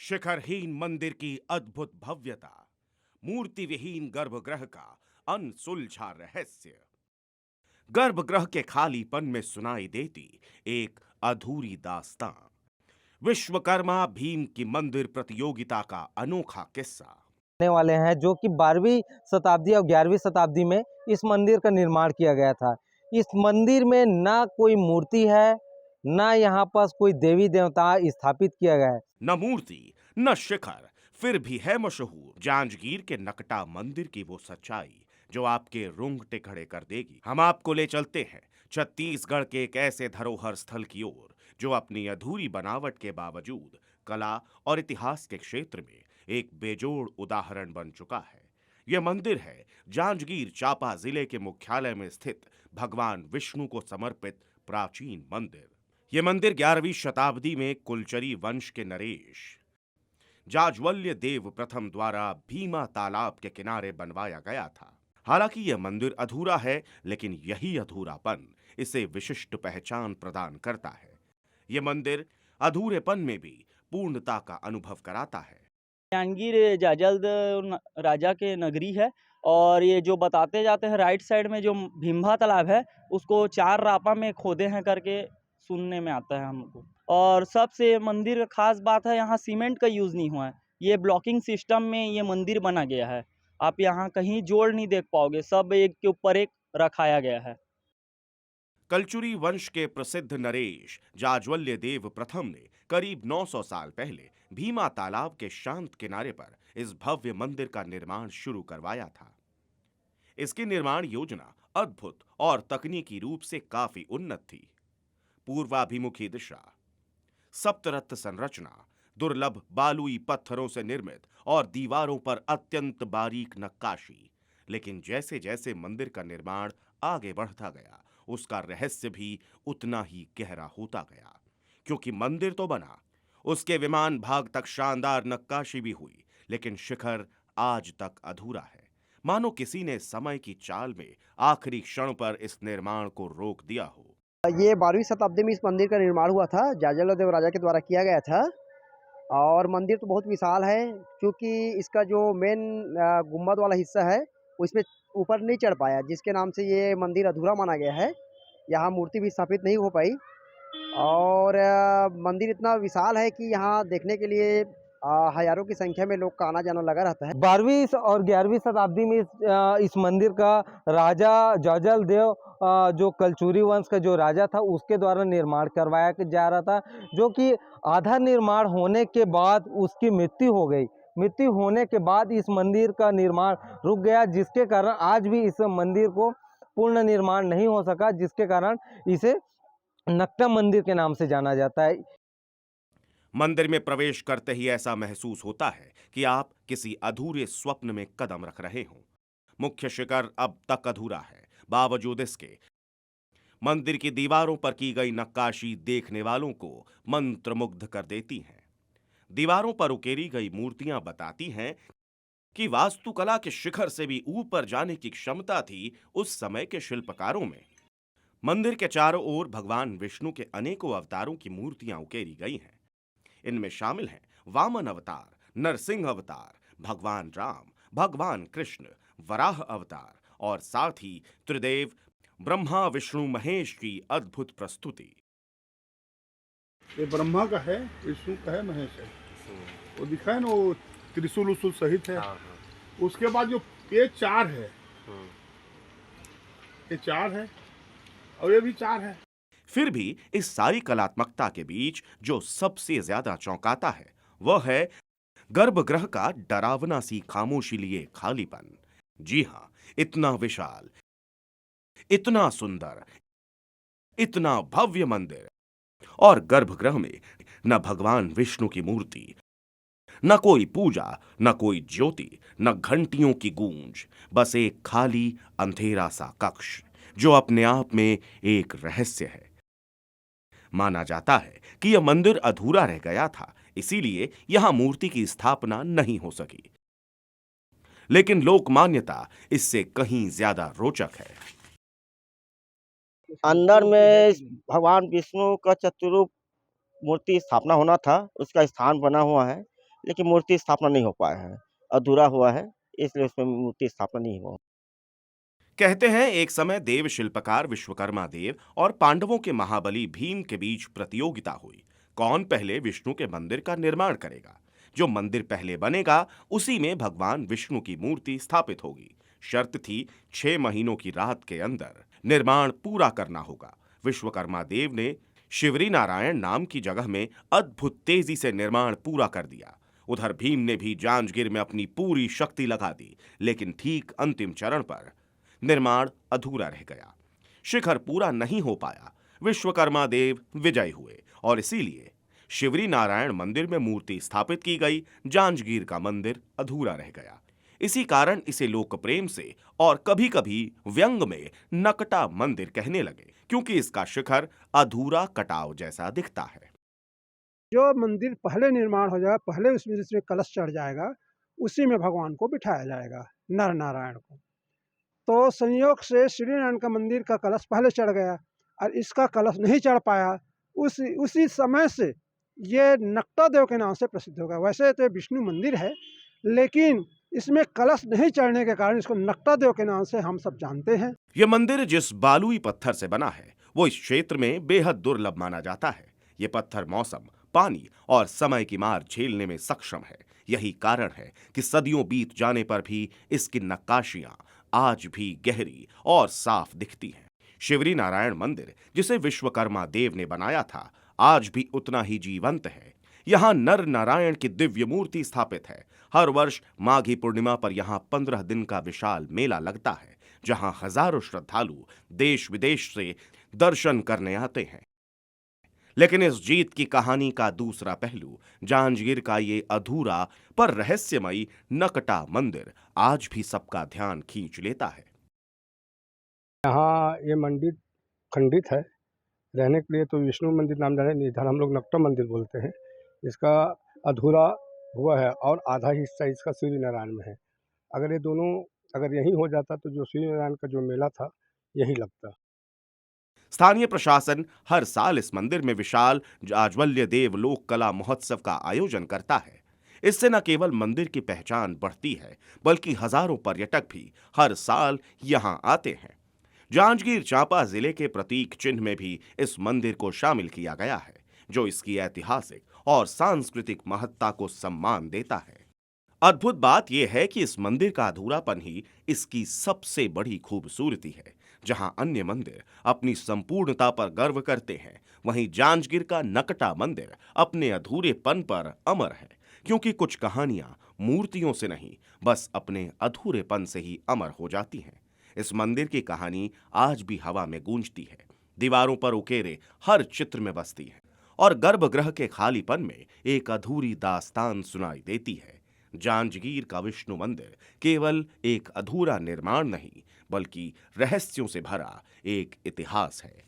शिखरहीन मंदिर की अद्भुत भव्यता, मूर्ति विहीन गर्भगृह का अनसुलझा रहस्य। गर्भगृह के खालीपन में सुनाई देती एक अधूरी दास्तां। विश्वकर्मा भीम की मंदिर प्रतियोगिता का अनोखा किस्सा। आने वाले हैं जो कि 12वीं शताब्दी और 11वीं शताब्दी में इस मंदिर का निर्माण किया गया था। इस मंदिर में ना कोई मूर्ति है, ना यहाँ पास कोई देवी देवता स्थापित किया गया है। न मूर्ति न शिखर, फिर भी है मशहूर जांजगीर के नकटा मंदिर की वो सच्चाई जो आपके रोंगटे खड़े कर देगी। हम आपको ले चलते हैं छत्तीसगढ़ के एक ऐसे धरोहर स्थल की ओर जो अपनी अधूरी बनावट के बावजूद कला और इतिहास के क्षेत्र में एक बेजोड़ उदाहरण बन चुका है। यह मंदिर है जांजगीर चांपा जिले के मुख्यालय में स्थित भगवान विष्णु को समर्पित प्राचीन मंदिर। यह मंदिर 11वीं शताब्दी में कुलचरी वंश के नरेश जाज्वल्य देव प्रथम द्वारा भीमा तालाब के किनारे बनवाया गया था। हालांकि यह मंदिर अधूरा है, लेकिन यही अधूरापन इसे विशिष्ट पहचान प्रदान करता है। यह मंदिर अधूरेपन में भी पूर्णता का अनुभव कराता है। जांजगीर जाजल्द राजा के नगरी है और ये जो बताते जाते हैं राइट साइड में जो भीम्बा तालाब है उसको 4 रापा में खोदे हैं करके सुनने में आता है हमको। और सबसे मंदिर का खास बात है यहाँ सीमेंट का यूज़ नहीं हुआ है। ये ब्लॉकिंग सिस्टम में ये मंदिर बना गया है। आप यहाँ कहीं जोड़ नहीं देख पाओगे, सब एक के ऊपर एक रखाया गया है। कलचुरी वंश के प्रसिद्ध नरेश जाज्वल्य देव प्रथम ने करीब 900 साल पहले भीमा तालाब के शांत किनारे पर इस भव्य मंदिर का निर्माण शुरू करवाया था। इसकी निर्माण योजना अद्भुत और तकनीकी रूप से काफी उन्नत थी। पूर्वाभिमुखी दिशा, सप्तरत्न संरचना, दुर्लभ बालुई पत्थरों से निर्मित और दीवारों पर अत्यंत बारीक नक्काशी। लेकिन जैसे जैसे मंदिर का निर्माण आगे बढ़ता गया, उसका रहस्य भी उतना ही गहरा होता गया। क्योंकि मंदिर तो बना, उसके विमान भाग तक शानदार नक्काशी भी हुई, लेकिन शिखर आज तक अधूरा है। मानो किसी ने समय की चाल में आखिरी क्षण पर इस निर्माण को रोक दिया हो। ये 12वीं शताब्दी में इस मंदिर का निर्माण हुआ था, जाजलदेव राजा के द्वारा किया गया था। और मंदिर तो बहुत विशाल है, क्योंकि इसका जो मेन गुम्बद वाला हिस्सा है, वो इसमें ऊपर नहीं चढ़ पाया, जिसके नाम से ये मंदिर अधूरा माना गया है। यहाँ मूर्ति भी स्थापित नहीं हो पाई। और मंदिर इतना विशाल है कि यहाँ देखने के लिए हज़ारों की संख्या में लोग का आना जाना लगा रहता है। 12वीं और 11वीं शताब्दी में इस मंदिर का राजा जाजल देव जो कलचुरी वंश का जो राजा था उसके द्वारा निर्माण करवाया जा रहा था, जो कि आधा निर्माण होने के बाद उसकी मृत्यु हो गई। मृत्यु होने के बाद इस मंदिर का निर्माण रुक गया, जिसके कारण आज भी इस मंदिर को पूर्ण निर्माण नहीं हो सका, जिसके कारण इसे नकटा मंदिर के नाम से जाना जाता है। मंदिर में प्रवेश करते ही ऐसा महसूस होता है कि आप किसी अधूरे स्वप्न में कदम रख रहे हों। मुख्य शिखर अब तक अधूरा है, बावजूद इसके मंदिर की दीवारों पर की गई नक्काशी देखने वालों को मंत्रमुग्ध कर देती है। दीवारों पर उकेरी गई मूर्तियां बताती हैं कि वास्तुकला के शिखर से भी ऊपर जाने की क्षमता थी उस समय के शिल्पकारों में। मंदिर के चारों ओर भगवान विष्णु के अनेकों अवतारों की मूर्तियां उकेरी गई हैं। इनमें शामिल हैं वामन अवतार, नरसिंह अवतार, भगवान राम, भगवान कृष्ण, वराह अवतार और साथ ही त्रिदेव ब्रह्मा विष्णु महेश की अद्भुत प्रस्तुति। ये ब्रह्मा का है, विष्णु का है, महेश है। वो दिखा है ना, वो त्रिशूल उसूल सहित है। उसके बाद जो ये 4 है, ये 4 है और ये भी 4 है। फिर भी इस सारी कलात्मकता के बीच जो सबसे ज्यादा चौंकाता है वह है गर्भगृह का डरावना सी खामोशी लिए खालीपन। जी हां, इतना विशाल, इतना सुंदर, इतना भव्य मंदिर, और गर्भगृह में न भगवान विष्णु की मूर्ति, न कोई पूजा, न कोई ज्योति, न घंटियों की गूंज, बस एक खाली अंधेरा सा कक्ष जो अपने आप में एक रहस्य है। माना जाता है कि यह मंदिर अधूरा रह गया था, इसीलिए यहां मूर्ति की स्थापना नहीं हो सकी। लेकिन लोक मान्यता इससे कहीं ज्यादा रोचक है। अंदर में भगवान विष्णु का चतुरूप मूर्ति स्थापना होना था, उसका स्थान बना हुआ है। लेकिन मूर्ति स्थापना नहीं हो पाया है, अधूरा हुआ है, इसलिए उसमें मूर्ति स्थापना नहीं हुआ। कहते हैं एक समय देव शिल्पकार विश्वकर्मा देव और पांडवों के महाबली भीम के बीच प्रतियोगिता हुई। कौन पहले विष्णु के मंदिर का निर्माण करेगा। जो मंदिर पहले बनेगा उसी में भगवान विष्णु की मूर्ति स्थापित होगी। शर्त थी 6 महीनों की रात के अंदर निर्माण पूरा करना होगा। विश्वकर्मा देव ने शिवरी नारायण नाम की जगह में अद्भुत तेजी से निर्माण पूरा कर दिया। उधर भीम ने भी जांजगीर में अपनी पूरी शक्ति लगा दी, लेकिन ठीक अंतिम चरण पर निर्माण अधूरा रह गया। शिखर पूरा नहीं हो पाया। विश्वकर्मा देव विजयी हुए और इसीलिए शिवरी नारायण मंदिर में मूर्ति स्थापित की गई। जांजगीर का मंदिर अधूरा रह गया। इसी कारण इसे लोक प्रेम से और कभी-कभी व्यंग में नकटा मंदिर कहने लगे, क्योंकि इसका शिखर अधूरा कटाव जैसा दिखता है। जो मंदिर पहले निर्माण हो जाएगा, पहले उसमें जिसमें कलश चढ़ जाएगा, उसी में भगवान को बिठाया जाएगा, नर नारायण को। तो संयोग से श्री नारायण का मंदिर का कलश पहले चढ़ गया और इसका कलश नहीं चढ़ पाया। उसी समय से ये नकटा देव के नाम से प्रसिद्ध हो गया। वैसे तो विष्णु मंदिर है, लेकिन इसमें कलश नहीं चढ़ने के कारण इसको नकटा देव के नाम से हम सब जानते हैं। यह मंदिर जिस बालुई पत्थर से बना है वो इस क्षेत्र में बेहद दुर्लभ माना जाता है। ये पत्थर मौसम, पानी और समय की मार झेलने में सक्षम है। यही कारण है कि सदियों बीत जाने पर भी इसकी नक्काशियां आज भी गहरी और साफ दिखती हैं। शिवरी नारायण मंदिर, जिसे विश्वकर्मा देव ने बनाया था, आज भी उतना ही जीवंत है। यहाँ नर नारायण की दिव्य मूर्ति स्थापित है। हर वर्ष माघी पूर्णिमा पर यहाँ 15 दिन का विशाल मेला लगता है, जहाँ हजारों श्रद्धालु देश विदेश से दर्शन करने आते हैं। लेकिन इस जीत की कहानी का दूसरा पहलू, जांजगीर का ये अधूरा पर रहस्यमयी नकटा मंदिर, आज भी सबका ध्यान खींच लेता है। यहाँ ये मंदिर खंडित है, रहने के लिए तो विष्णु मंदिर नाम जाने, इधर हम लोग नकटा मंदिर बोलते हैं। इसका अधूरा हुआ है और आधा हिस्सा इसका सूर्य नारायण में है। अगर ये दोनों अगर यही हो जाता तो जो सूर्य नारायण का जो मेला था यही लगता। स्थानीय प्रशासन हर साल इस मंदिर में विशाल जाज्वल्य देव लोक कला महोत्सव का आयोजन करता है। इससे न केवल मंदिर की पहचान बढ़ती है, बल्कि हजारों पर्यटक भी हर साल यहां आते हैं। जांजगीर चांपा जिले के प्रतीक चिन्ह में भी इस मंदिर को शामिल किया गया है, जो इसकी ऐतिहासिक और सांस्कृतिक महत्ता को सम्मान देता है। अद्भुत बात यह है कि इस मंदिर का अधूरापन ही इसकी सबसे बड़ी खूबसूरती है। जहां अन्य मंदिर अपनी संपूर्णता पर गर्व करते हैं, वहीं जांजगीर का नकटा मंदिर अपने अधूरेपन पर अमर है, क्योंकि कुछ कहानियां मूर्तियों से नहीं, बस अपने अधूरेपन से ही अमर हो जाती हैं। इस मंदिर की कहानी आज भी हवा में गूंजती है, दीवारों पर उकेरे हर चित्र में बसती है और गर्भगृह के खालीपन में एक अधूरी दास्तान सुनाई देती है। जांजगीर का विष्णु मंदिर केवल एक अधूरा निर्माण नहीं, बल्कि रहस्यों से भरा एक इतिहास है।